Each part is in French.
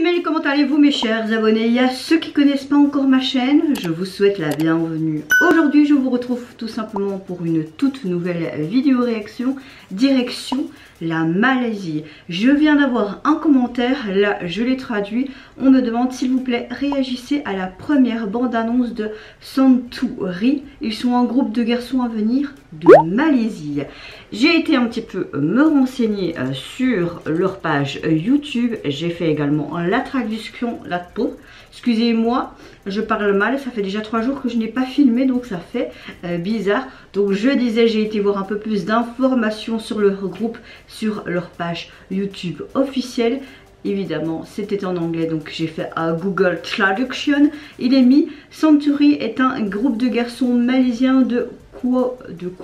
femelles, comment allez-vous mes chers abonnés? Il y a ceux qui connaissent pas encore ma chaîne, je vous souhaite la bienvenue. Aujourd'hui je vous retrouve tout simplement pour une toute nouvelle vidéo réaction, direction la Malaisie. Je viens d'avoir un commentaire, là je l'ai traduit, on me demande s'il vous plaît réagissez à la première bande-annonce de Santuri. Ils sont un groupe de garçons à venir de Malaisie. J'ai été un petit peu me renseigner sur leur page YouTube, j'ai fait également la traduction là-dedans. Excusez-moi, je parle mal, ça fait déjà 3 jours que je n'ai pas filmé donc ça fait bizarre. Donc je disais, j'ai été voir un peu plus d'informations sur leur groupe, sur leur page YouTube officielle. Évidemment, c'était en anglais, donc j'ai fait un Google Traduction. Il est mis, Santuri est un groupe de garçons malaisiens de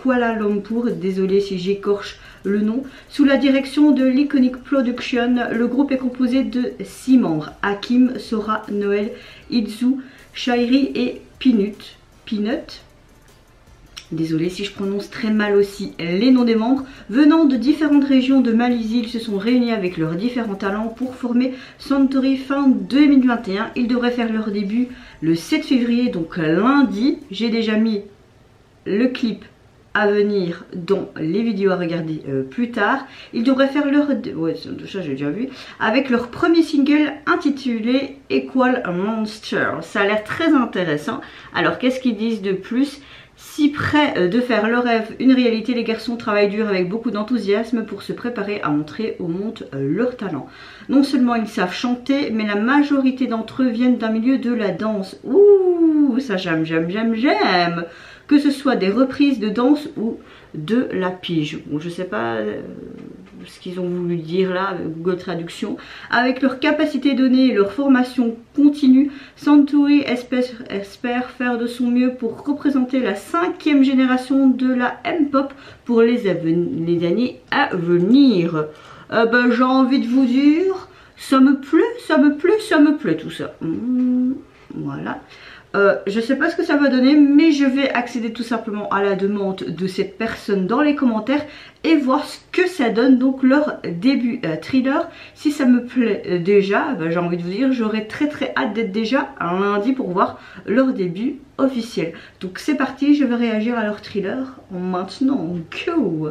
Kuala Lumpur, désolé si j'écorche le nom, sous la direction de l'Iconic Production. Le groupe est composé de 6 membres, Hakim, Sora, Noël, Idzu, Shairi et Peanut. Désolée si je prononce très mal aussi les noms des membres. Venant de différentes régions de Malaisie, ils se sont réunis avec leurs différents talents pour former Santuri fin 2021. Ils devraient faire leur début le 7 février, donc lundi. J'ai déjà mis le clip à venir dans les vidéos à regarder plus tard. Ils devraient faire leur... Ouais, ça j'ai déjà vu. Avec leur premier single intitulé Equal Monster. Ça a l'air très intéressant. Alors qu'est-ce qu'ils disent de plus? Si près de faire leur rêve une réalité, les garçons travaillent dur avec beaucoup d'enthousiasme pour se préparer à montrer au monde leur talent. Non seulement ils savent chanter, mais la majorité d'entre eux viennent d'un milieu de la danse. Ouh, ça j'aime. Que ce soit des reprises de danse ou de la pige. Bon, je sais pas ce qu'ils ont voulu dire là avec Google Traduction. Avec leur capacité donnée et leur formation continue, Santuri espère faire de son mieux pour représenter la 5e génération de la M-pop pour les années à venir. J'ai envie de vous dire, ça me plaît tout ça. Voilà. Je sais pas ce que ça va donner, mais je vais accéder tout simplement à la demande de cette personne dans les commentaires et voir ce que ça donne, donc leur début thriller. Si ça me plaît déjà, j'ai envie de vous dire, j'aurai très hâte d'être déjà un lundi pour voir leur début officiel. Donc c'est parti, je vais réagir à leur thriller maintenant. Go!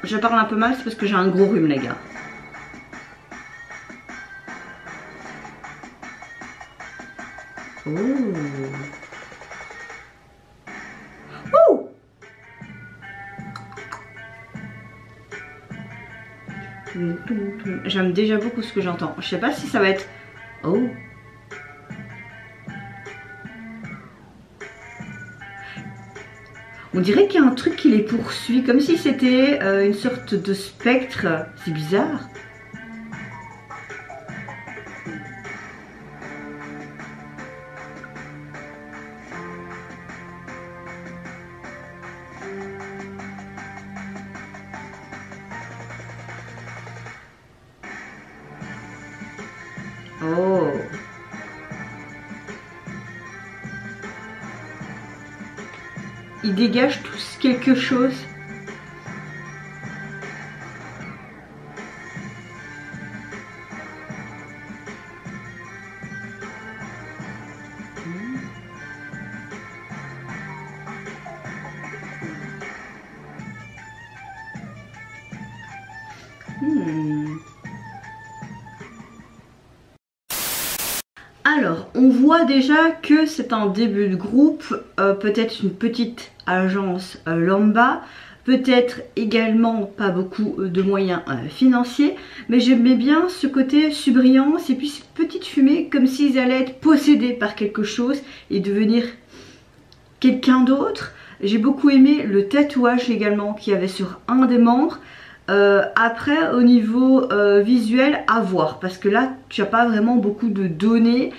Je parle un peu mal, c'est parce que j'ai un gros rhume les gars. Oh. J'aime déjà beaucoup ce que j'entends. Je sais pas si ça va être... Oh. On dirait qu'il y a un truc qui les poursuit, comme si c'était une sorte de spectre. C'est bizarre. Oh. Il dégage tous quelque chose. Alors, on voit déjà que c'est un début de groupe, peut-être une petite agence lambda, peut-être également pas beaucoup de moyens financiers, mais j'aimais bien ce côté subbrillance et puis cette petite fumée comme s'ils allaient être possédés par quelque chose et devenir quelqu'un d'autre. J'ai beaucoup aimé le tatouage également qu'il y avait sur un des membres. Après au niveau visuel à voir, parce que là tu n'as pas vraiment beaucoup de données,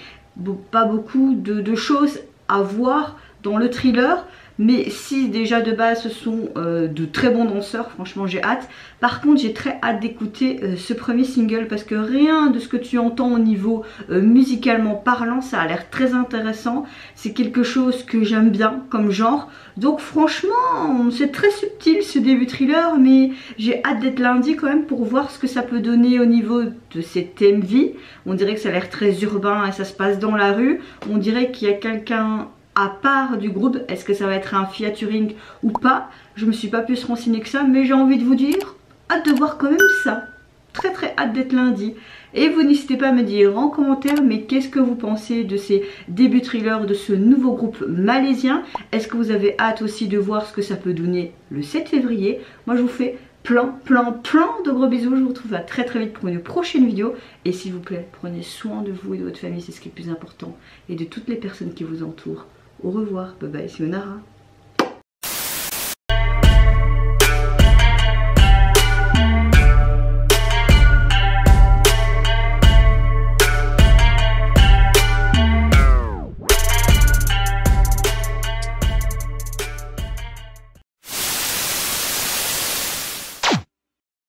pas beaucoup de choses à voir dans le thriller. Mais si déjà de base ce sont de très bons danseurs, franchement j'ai hâte. Par contre j'ai très hâte d'écouter ce premier single parce que rien de ce que tu entends au niveau musicalement parlant, ça a l'air très intéressant. C'est quelque chose que j'aime bien comme genre. Donc franchement c'est très subtil ce début thriller, mais j'ai hâte d'être lundi quand même pour voir ce que ça peut donner au niveau de cette MV. On dirait que ça a l'air très urbain et ça se passe dans la rue. On dirait qu'il y a quelqu'un à part du groupe. Est-ce que ça va être un featuring ou pas? Je me suis pas plus renseignée que ça, mais j'ai envie de vous dire, hâte de voir quand même ça. Très très hâte d'être lundi. Et vous n'hésitez pas à me dire en commentaire, mais qu'est-ce que vous pensez de ces débuts thrillers de ce nouveau groupe malaisien? Est-ce que vous avez hâte aussi de voir ce que ça peut donner le 7 février? Moi je vous fais plein de gros bisous. Je vous retrouve à très vite pour une prochaine vidéo. Et s'il vous plaît, prenez soin de vous et de votre famille, c'est ce qui est le plus important. Et de toutes les personnes qui vous entourent. Au revoir, bye bye, sayonara.